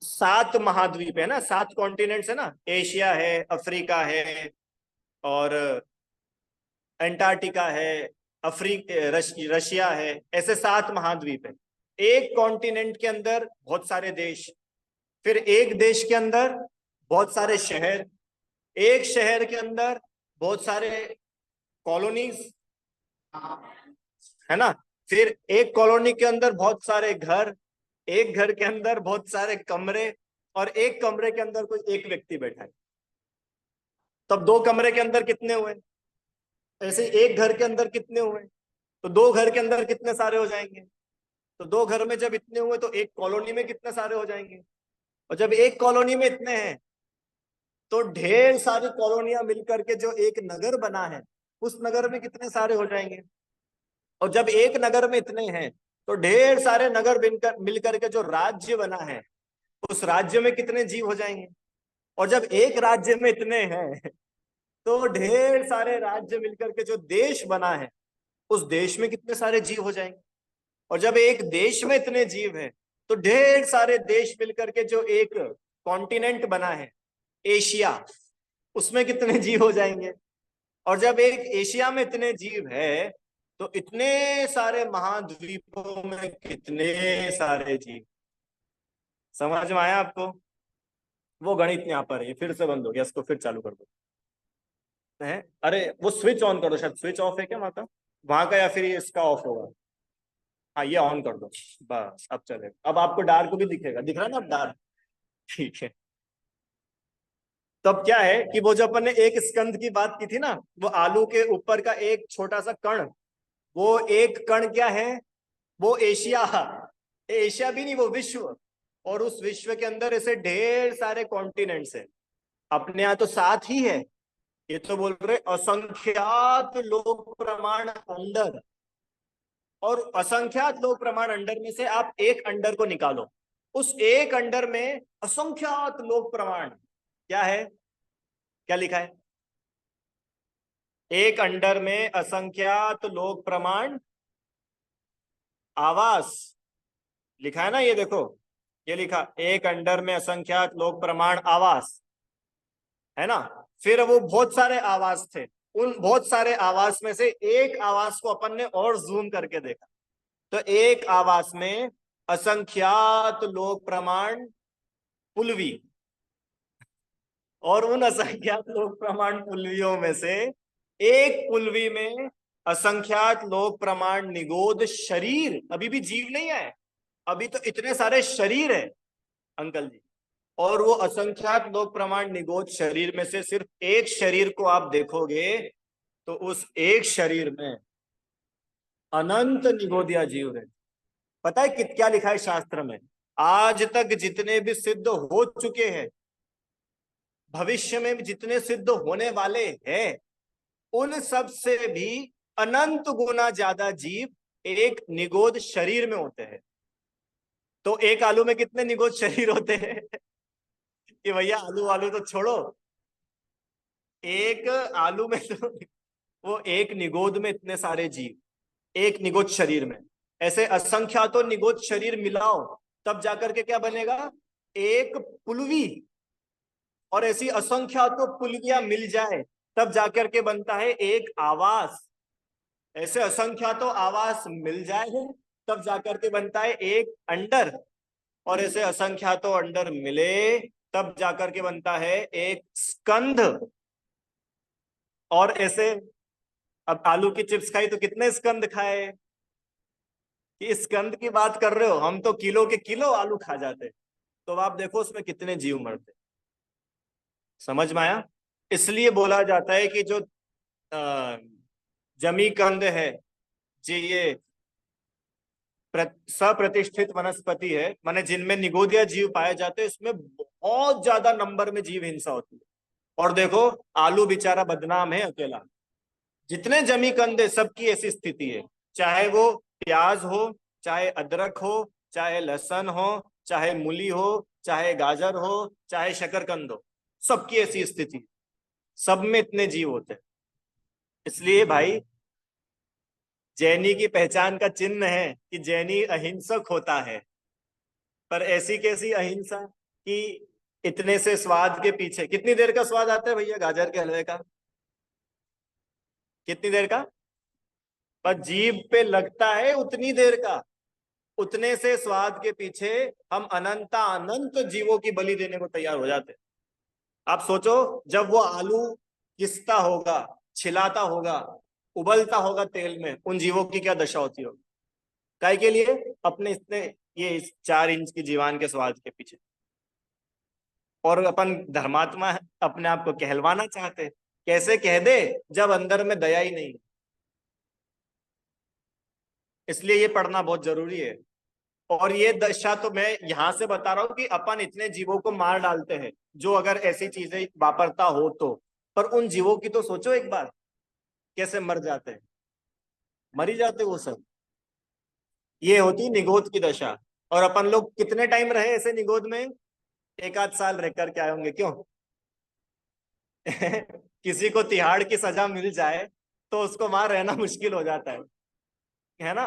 7 महाद्वीप है ना, 7 कॉन्टिनेंट्स है ना, एशिया है, अफ्रीका है, और अंटार्कटिका है, रशिया है, ऐसे 7 महाद्वीप है। एक कॉन्टिनेंट के अंदर बहुत सारे देश, फिर एक देश के अंदर बहुत सारे शहर, एक शहर के अंदर बहुत सारे कॉलोनीज, है ना, फिर एक कॉलोनी के अंदर बहुत सारे घर, एक घर के अंदर बहुत सारे कमरे, और एक कमरे के अंदर कोई एक व्यक्ति बैठा है। तब 2 कमरे के अंदर कितने हुए, ऐसे एक घर के अंदर कितने हुए, तो 2 घर के अंदर कितने सारे हो जाएंगे, तो 2 घर में जब इतने हुए तो एक कॉलोनी में कितने सारे हो जाएंगे, और जब एक कॉलोनी में इतने हैं तो ढेर सारी कॉलोनियां मिलकर के जो एक नगर बना है, उस नगर में कितने सारे हो जाएंगे। और जब एक नगर में इतने हैं तो ढेर सारे नगर मिलकर के जो राज्य बना है, उस राज्य में कितने जीव हो जाएंगे। और जब एक राज्य में इतने हैं तो ढेर सारे राज्य मिलकर के जो देश बना है, उस देश में कितने सारे जीव हो जाएंगे। और जब एक देश में इतने जीव हैं तो ढेर सारे देश मिलकर के जो एक कॉन्टिनेंट बना है, एशिया, उसमें कितने जीव हो जाएंगे। और जब एक एशिया में इतने जीव है तो इतने सारे महाद्वीपों में कितने सारे जीव। समझ में आया आपको। वो गणित यहाँ पर है, फिर से बंद हो गया, इसको फिर चालू कर दो है। अरे वो स्विच ऑन कर दो, शायद स्विच ऑफ है क्या माता वहां का, या फिर ये इसका ऑफ होगा। हाँ ये ऑन कर दो, बस अब चलेगा। अब आपको डार्क भी दिखेगा, दिख रहा है ना अब डार्क, ठीक है। तब क्या है कि वो जो अपन ने एक स्कंद की बात की थी ना, वो आलू के ऊपर का एक छोटा सा कण, वो एक कण क्या है, वो एशिया, एशिया भी नहीं, वो विश्व। और उस विश्व के अंदर ऐसे ढेर सारे कॉन्टिनेंट्स हैं। अपने यहाँ तो 7 ही है, ये तो बोल रहे असंख्यात लोक प्रमाण अंडर। और असंख्यात लोक प्रमाण अंडर में से आप एक अंडर को निकालो, उस एक अंडर में असंख्यात लोक प्रमाण क्या है, क्या लिखा है, एक अंडर में असंख्यात लोक प्रमाण आवास लिखा है ना, ये देखो, ये लिखा एक अंडर में असंख्यात लोक प्रमाण आवास, है ना। फिर वो बहुत सारे आवास थे, उन बहुत सारे आवास में से एक आवास को अपन ने और जूम करके देखा, तो एक आवास में असंख्यात लोक प्रमाण पुलवी, और उन असंख्यात लोक प्रमाण पुलवियों में से एक पुलवी में असंख्यात लोक प्रमाण निगोद शरीर, अभी भी जीव नहीं है, अभी तो इतने सारे शरीर है अंकल जी। और वो असंख्यात लोक प्रमाण निगोद शरीर में से सिर्फ एक शरीर को आप देखोगे तो उस एक शरीर में अनंत निगोदिया जीव रहे। पता है क्या लिखा है शास्त्र में, आज तक जितने भी सिद्ध हो चुके हैं, भविष्य में भी जितने सिद्ध होने वाले हैं, उन सब से भी अनंत गुना ज्यादा जीव एक निगोद शरीर में होते हैं। तो एक आलू में कितने निगोद शरीर होते हैं कि भैया आलू आलू तो छोड़ो, एक आलू में तो वो एक निगोद में इतने सारे जीव एक निगोद शरीर में, ऐसे असंख्यातों निगोद शरीर मिलाओ तब जाकर के क्या बनेगा, एक पुलवी। और ऐसी असंख्यातों पुलवियां मिल जाए तब जाकर के बनता है एक आवास। ऐसे असंख्यातों आवास मिल जाए तब जाकर के बनता है एक अंडर, और ऐसे असंख्यातों अंडर मिले तब जाकर के बनता है एक स्कंध। और ऐसे अब आलू की चिप्स खाई तो कितने स्कंद खाए? कि स्कंद की बात कर रहे हो, हम तो किलो के किलो आलू खा जाते। तो आप देखो उसमें कितने जीव मरते। समझ में आया? इसलिए बोला जाता है कि जो जमी कंद है जी, ये सप्रतिष्ठित वनस्पति है, माने जिनमें निगोदिया जीव पाए जाते हैं, इसमें बहुत ज्यादा नंबर में जीव हिंसा होती है। और देखो आलू बेचारा बदनाम है अकेला। जितने जमी कंद सबकी ऐसी स्थिति है, चाहे वो प्याज हो, चाहे अदरक हो, चाहे लहसुन हो, चाहे मूली हो, चाहे गाजर हो, चाहे शकरकंद हो, सबकी ऐसी स्थिति। सब में इतने जीव होते हैं। इसलिए भाई जैनी की पहचान का चिन्ह है कि जैनी अहिंसक होता है। पर ऐसी कैसी अहिंसा कि इतने से स्वाद के पीछे, कितनी देर का स्वाद आता है भैया गाजर के हलवे का? कितनी देर का? पर जीभ पे लगता है उतनी देर का। उतने से स्वाद के पीछे हम अनंता अनंत जीवों की बलि देने को तैयार हो जाते हैं। आप सोचो, जब वो आलू घिसता होगा, छिलाता होगा, उबलता होगा तेल में, उन जीवों की क्या दशा होती होगी? काय के लिए? अपने इतने ये इस 4 इंच की जीवान के स्वाद के पीछे। और अपन धर्मात्मा अपने आप को कहलवाना चाहते, कैसे कह दे जब अंदर में दया ही नहीं। इसलिए ये पढ़ना बहुत जरूरी है। और ये दशा तो मैं यहां से बता रहा हूं कि अपन इतने जीवों को मार डालते हैं, जो अगर ऐसी चीजें वापरता हो तो। पर उन जीवों की तो सोचो एक बार, कैसे मर जाते हैं, मर ही जाते वो सब। ये होती निगोद की दशा। और अपन लोग कितने टाइम रहे ऐसे निगोद में? 1 आध साल रह करके आए होंगे, क्यों? किसी को तिहाड़ की सजा मिल जाए तो उसको वहां रहना मुश्किल हो जाता है ना?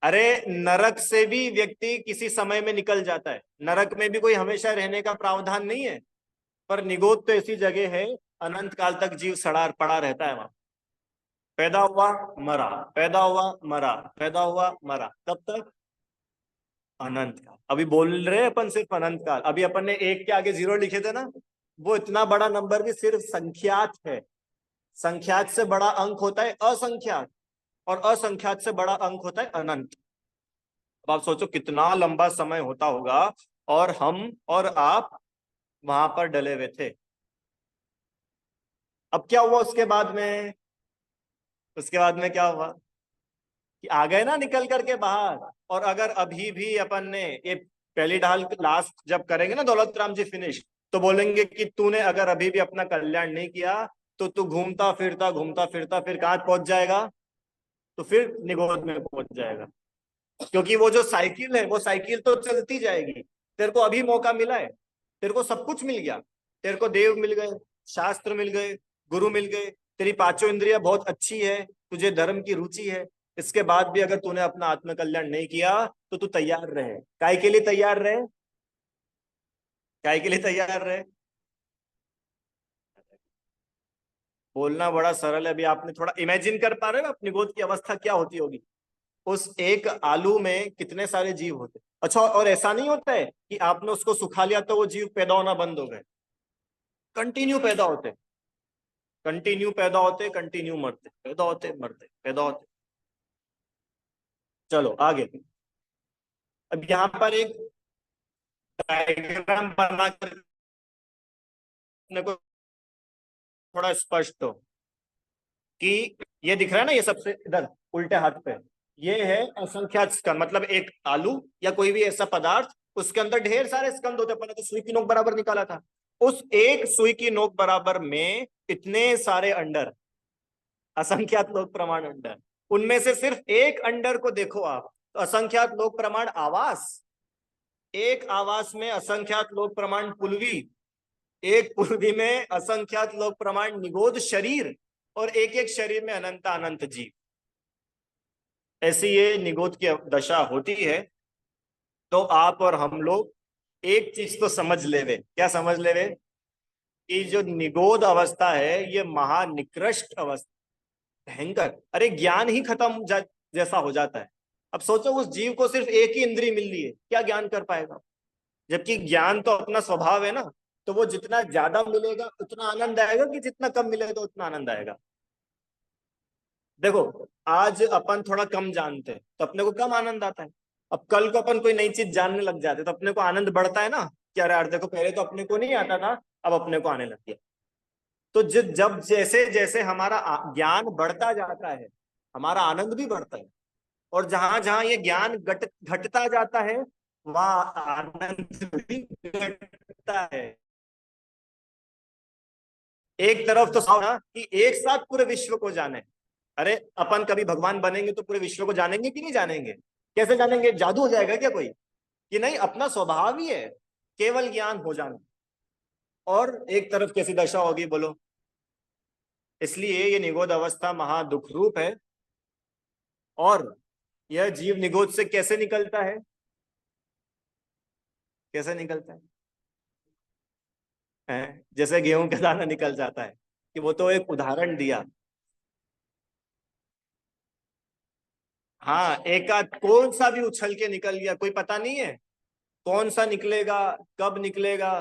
अरे नरक से भी व्यक्ति किसी समय में निकल जाता है, नरक में भी कोई हमेशा रहने का प्रावधान नहीं है। पर निगोद तो ऐसी जगह है, अनंत काल तक जीव सड़ा पड़ा रहता है वहां। पैदा हुआ मरा, पैदा हुआ मरा, पैदा हुआ मरा, कब तक? अनंत काल। अभी बोल रहे हैं अपन सिर्फ अनंत काल, अभी अपन ने 1 के आगे 0 लिखे थे ना। वो इतना बड़ा नंबर भी सिर्फ संख्यात है। संख्यात से बड़ा अंक होता है असंख्यात, और असंख्यात से बड़ा अंक होता है अनंत। अब आप सोचो कितना लंबा समय होता होगा, और हम और आप वहां पर डले हुए थे। अब क्या हुआ उसके बाद में? उसके बाद में क्या हुआ कि आ गए ना निकल करके बाहर। और अगर अभी भी अपन ने ये पहली ढाल लास्ट जब करेंगे ना दौलत राम जी फिनिश, तो बोलेंगे कि तूने अगर अभी भी अपना कल्याण नहीं किया तो तू घूमता फिरता फिर कहाँ पहुंच जाएगा? तो फिर निगोद में पहुंच जाएगा। क्योंकि वो जो साइकिल है वो साइकिल तो चलती जाएगी। तेरे को अभी मौका मिला है, तेरे को सब कुछ मिल गया, तेरे को देव मिल गए, शास्त्र मिल गए, गुरु मिल गए, तेरी 5 इंद्रियां बहुत अच्छी है, तुझे धर्म की रुचि है। इसके बाद भी अगर तूने अपना आत्म कल्याण नहीं किया तो तू तैयार रहे। काय के लिए तैयार रहे? काय के लिए तैयार रहे? बोलना बड़ा सरल है, अभी आपने थोड़ा इमेजिन कर पा रहे हो अपनी गोद की अवस्था क्या होती होगी? उस एक आलू में कितने सारे जीव होते। अच्छा, और ऐसा नहीं होता है कि आपने उसको सुखा लिया तो वो जीव पैदा होना बंद हो गए। कंटिन्यू पैदा होते, कंटिन्यू पैदा होते, कंटिन्यू मरते, पैदा होते मरते, पैदा होते। चलो आगे। अब यहाँ पर एक डायग्राम बनाकर अपने को थोड़ा स्पष्ट हो कि ये दिख रहा है ना, ये सबसे इधर उल्टे हाथ पे, ये है असंख्यात स्कंद। मतलब एक आलू या कोई भी ऐसा पदार्थ, उसके अंदर ढेर सारे स्कंद होते हैं। अपने तो सुई की नोक बराबर निकाला था। उस एक सुई की नोक बराबर में इतने सारे अंडर, असंख्यात लोक प्रमाण अंडर। उनमें से सिर्फ एक अंडर को देखो आप, तो असंख्यात लोक प्रमाण आवास। एक आवास में असंख्यात लोक प्रमाण पुलवी, एक पूर्वी में असंख्यात लोक प्रमाण निगोद शरीर, और एक एक शरीर में अनंत अनंत जीव। ऐसी ये निगोद की दशा होती है। तो आप और हम लोग एक चीज तो समझ लेवे, क्या समझ लेवे? कि जो निगोद अवस्था है ये महानिकृष्ट अवस्था, भयंकर। अरे ज्ञान ही खत्म जैसा हो जाता है। अब सोचो उस जीव को सिर्फ एक ही इंद्री मिल रही है, क्या ज्ञान कर पाएगा? जबकि ज्ञान तो अपना स्वभाव है ना। तो वो जितना ज्यादा मिलेगा उतना आनंद आएगा, कि जितना कम मिलेगा उतना आनंद आएगा? देखो, आज अपन थोड़ा कम जानते हैं तो अपने को कम आनंद आता है। अब कल को अपन कोई नई चीज जानने लग जाते तो अपने को आनंद बढ़ता है ना, कि अरे यार देखो, पहले तो अपने को नहीं आता था, अब अपने को आने लग गया। तो जब जैसे जैसे हमारा ज्ञान बढ़ता जाता है, हमारा आनंद भी बढ़ता है। और जहां जहां ये ज्ञान घटता जाता है, वहां आनंद भी घटता है। एक तरफ तो ना कि एक साथ पूरे विश्व को जाने। अरे अपन कभी भगवान बनेंगे तो पूरे विश्व को जानेंगे कि नहीं जानेंगे? कैसे जानेंगे? जादू हो जाएगा क्या कोई? कि नहीं, अपना स्वभाव ही है केवल ज्ञान हो जाना। और एक तरफ कैसी दशा होगी बोलो? इसलिए ये निगोद अवस्था महा दुख रूप है। और यह जीव निगोद से कैसे निकलता है? कैसे निकलता है? जैसे गेहूं का दाना निकल जाता है, कि वो तो एक उदाहरण दिया। हाँ, एक आध कौन सा भी उछल के निकल गया, कोई पता नहीं है कौन सा निकलेगा, कब निकलेगा,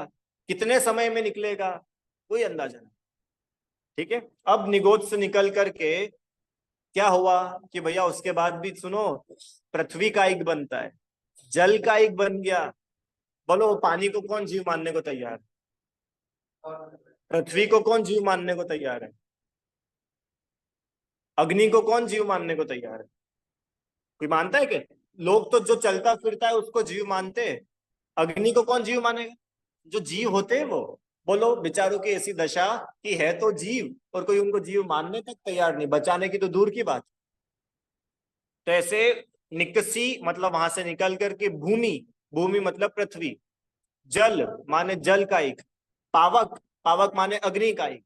कितने समय में निकलेगा, कोई अंदाजा नहीं। ठीक है, अब निगोद से निकल करके क्या हुआ कि भैया उसके बाद भी सुनो, पृथ्वी का एक बनता है, जल का एक बन गया। बोलो पानी को कौन जीव मानने को तैयार है? पृथ्वी को कौन जीव मानने को तैयार है? अग्नि को कौन जीव मानने को तैयार है? कोई मानता है क्या? लोग तो जो चलता फिरता है उसको जीव मानते हैं। अग्नि को कौन जीव मानेगा? जो जीव होते हैं वो। बोलो बेचारों की ऐसी दशा कि है तो जीव, और कोई उनको जीव मानने तक तैयार नहीं, बचाने की तो दूर की बात। तो ऐसे निकसी मतलब वहां से निकल करके भूमि, भूमि मतलब पृथ्वी, जल माने जल का एक, पावक, पावक माने अग्नि का एक,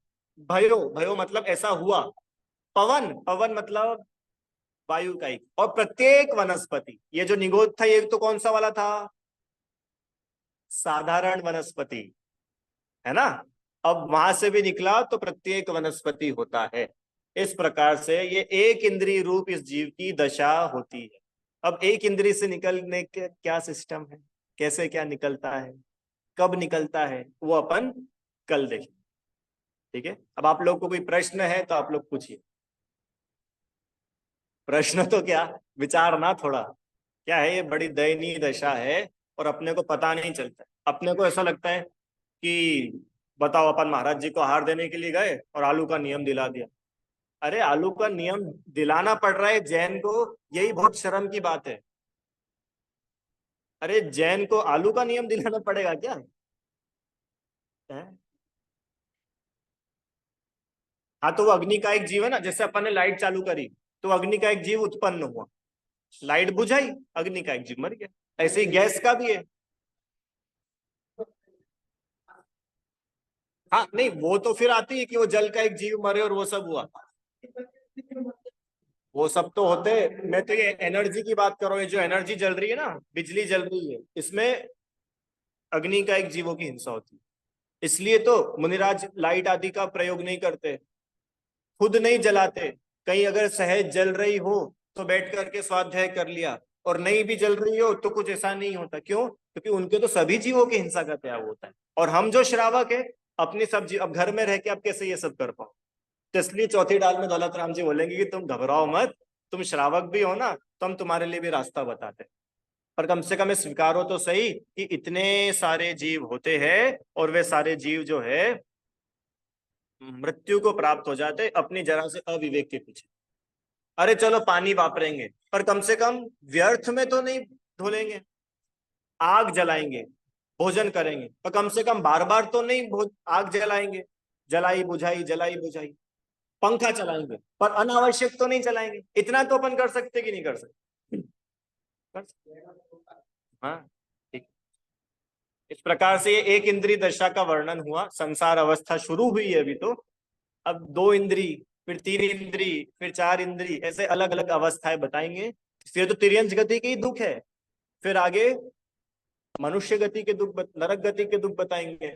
भयो, भयो मतलब ऐसा हुआ, पवन, पवन मतलब वायु का एक, और प्रत्येक वनस्पति। ये जो निगोद था ये तो कौन सा वाला था? साधारण वनस्पति, है ना। अब वहां से भी निकला तो प्रत्येक वनस्पति होता है। इस प्रकार से ये एक इंद्रिय रूप इस जीव की दशा होती है। अब एक इंद्रिय से निकलने के क्या सिस्टम है, कैसे क्या निकलता है, कब निकलता है, वो अपन कल देखें। ठीक है, अब आप लोग को कोई प्रश्न है तो आप लोग पूछिए। प्रश्न तो क्या, विचारना थोड़ा। क्या है, ये बड़ी दयनीय दशा है और अपने को पता नहीं चलता है। अपने को ऐसा लगता है कि बताओ, अपन महाराज जी को हार देने के लिए गए और आलू का नियम दिला दिया। अरे आलू का नियम दिलाना पड़ रहा है जैन को, यही बहुत शर्म की बात है। अरे जैन को आलू का नियम दिलाना पड़ेगा क्या है? हाँ, तो वो अग्नि का एक जीव है ना। जैसे अपन ने लाइट चालू करी तो अग्नि का एक जीव उत्पन्न हुआ, लाइट बुझाई, अग्नि का एक जीव मर गया। ऐसे ही गैस का भी है। हाँ नहीं, वो तो फिर आती है कि वो जल का एक जीव मरे और वो सब हुआ। वो सब तो होते। मैं तो ये एनर्जी की बात कर रहा हूँ, ये जो एनर्जी जल रही है ना, बिजली जल रही है, इसमें अग्नि का एक जीवों की हिंसा होती है। इसलिए तो मुनिराज लाइट आदि का प्रयोग नहीं करते, खुद नहीं जलाते। कहीं अगर सहज जल रही हो तो बैठ करके स्वाध्याय कर लिया, और नहीं भी जल रही हो तो कुछ ऐसा नहीं होता। क्यों? क्योंकि उनके तो सभी जीवों की हिंसा का त्याग होता है। और हम जो श्रावक है, अपनी सब जीव, अब घर में रह के आप कैसे ये सब कर पाओ? तो इसलिए चौथी डाल में दौलत राम जी बोलेंगे कि तुम घबराओ मत, तुम श्रावक भी हो ना, तो हम तुम्हारे लिए भी रास्ता बताते हैं। पर कम से कम ये स्वीकारो तो सही कि इतने सारे जीव होते हैं, और वे सारे जीव जो है मृत्यु को प्राप्त हो जाते अपनी जरा से अविवेक के पीछे। अरे चलो पानी वापरेंगे, पर कम से कम व्यर्थ में तो नहीं धुलेंगे। आग जलाएंगे, भोजन करेंगे, पर कम से कम बार बार तो नहीं आग जलाएंगे। जलाई बुझाई, जलाई बुझाई। पंखा चलाएंगे पर अनावश्यक तो नहीं चलाएंगे। इतना तो अपन कर सकते कि नहीं कर सकते? कर सकते। हाँ, ठीक। इस प्रकार से ये एक इंद्रिय दशा का वर्णन हुआ। संसार अवस्था शुरू हुई है अभी तो। अब दो इंद्री, फिर तीन इंद्री, फिर चार इंद्री, ऐसे अलग अलग अवस्थाएं बताएंगे। फिर तो तिर्यंच गति के ही दुख है। फिर आगे मनुष्य गति के दुख, नरक गति के दुख बताएंगे।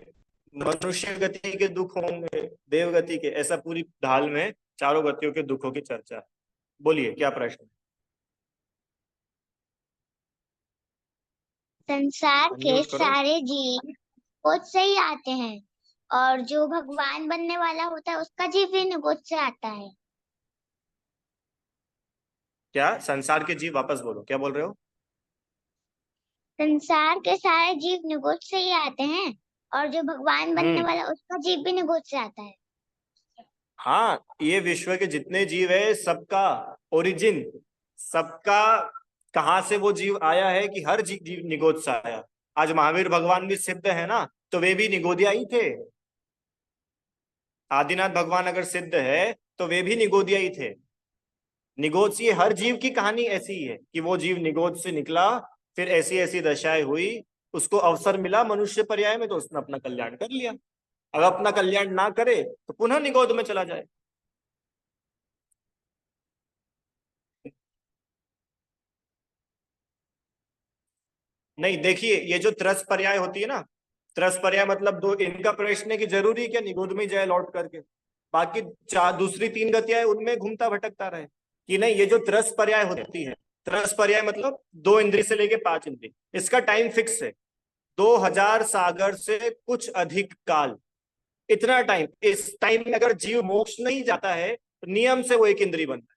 मनुष्य गति के दुख होंगे, देव गति के, ऐसा पूरी ढाल में चारों गतियों के दुखों की चर्चा है। बोलिए क्या प्रश्न है? संसार के अनम्यूट करो। सारे जीव गोद से ही आते हैं, और जो भगवान बनने वाला होता है उसका जीव भी गोद से आता है। क्या संसार के जीव, वापस बोलो क्या बोल रहे हो? संसार के सारे जीव निगोद से ही आते हैं, और जो भगवान बनने हम्म। वाला उसका जीव भी निगोद से आता है। हाँ, ये विश्व के जितने जीव है सबका ओरिजिन, सबका कहाँ से वो जीव आया है कि हर जीव निगोद से आया। आज महावीर भगवान भी सिद्ध है ना, तो वे भी निगोदिया ही थे। आदिनाथ भगवान अगर सिद्ध है तो वे भी निगोदिया ही थे। निगोद से, हर जीव की कहानी ऐसी ही है कि वो जीव निगोद से निकला, फिर ऐसी ऐसी दशाएं हुई, उसको अवसर मिला मनुष्य पर्याय में, तो उसने अपना कल्याण कर लिया। अगर अपना कल्याण ना करे तो पुनः निगोद में चला जाए। नहीं, देखिए ये जो त्रस पर्याय होती है ना, त्रस पर्याय मतलब दो, इनका प्रश्न है कि जरूरी है क्या निगोद में ही जाए लौट करके, बाकी चार दूसरी तीन गतियां हैं, उनमें घूमता भटकता रहे, कि नहीं ये जो त्रस पर्याय होती है, त्रस पर्याय मतलब दो इंद्रिय से लेके पांच इंद्रिय, इसका टाइम फिक्स है। 2000 सागर से कुछ अधिक काल, इतना टाइम, इस टाइम में अगर जीव मोक्ष नहीं जाता है तो नियम से वो एक इंद्रिय बनता है।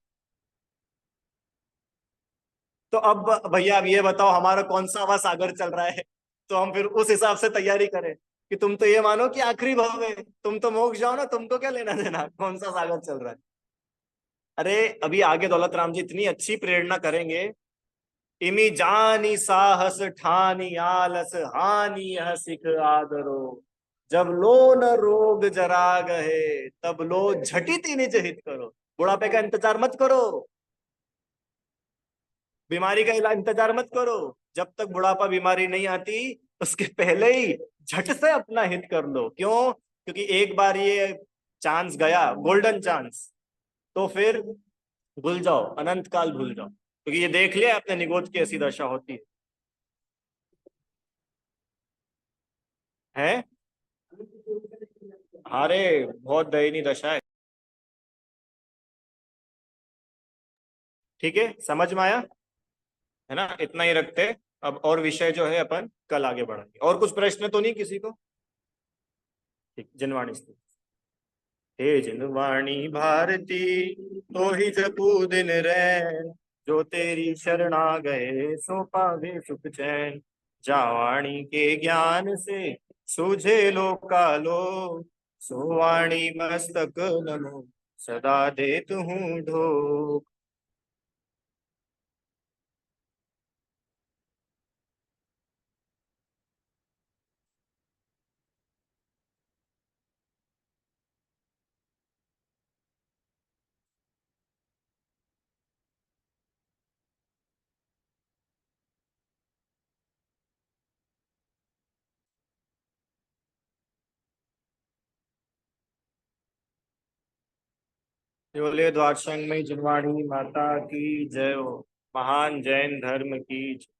तो अब भैया अब ये बताओ हमारा कौन सा हवा सागर चल रहा है, तो हम फिर उस हिसाब से तैयारी करें। कि तुम तो ये मानो कि आखिरी भाव है, तुम तो मोक्ष जाओ ना, तुमको क्या लेना देना कौन सा सागर चल रहा है। अरे अभी आगे दौलत राम जी इतनी अच्छी प्रेरणा करेंगे। इमी जानी साहस ठानी आलस हानि यह सिख आदरो, जब लो न रोग जरा गहे, तब लो झटिति निज हित करो। बुढ़ापे का इंतजार मत करो, बीमारी का इलाज इंतजार मत करो, जब तक बुढ़ापा बीमारी नहीं आती उसके पहले ही झट से अपना हित कर लो। क्यों? क्योंकि एक बार ये चांस गया, गोल्डन चांस, तो फिर भूल जाओ, अनंत काल भूल जाओ, क्योंकि ये देख लिया अपने निगोद की ऐसी दशा होती है। अरे बहुत दयनीय दशा है। ठीक है, समझ में आया है ना? इतना ही रखते हैं। अब और विषय जो है अपन कल आगे बढ़ेंगे। और कुछ प्रश्न तो नहीं किसी को? ठीक, जिनवाणी स्तुति। हे जिनवाणी भारती, तो ही जपू दिन रैन, जो तेरी शरणा गए सो पावे सुख चैन। जावाणी के ज्ञान से सूझे लोकालो, सो वाणी मस्तक नमो सदा देत हूँ ढोक। बोले द्वादशांग में जिनवाणी माता की जय हो। महान जैन धर्म की जय।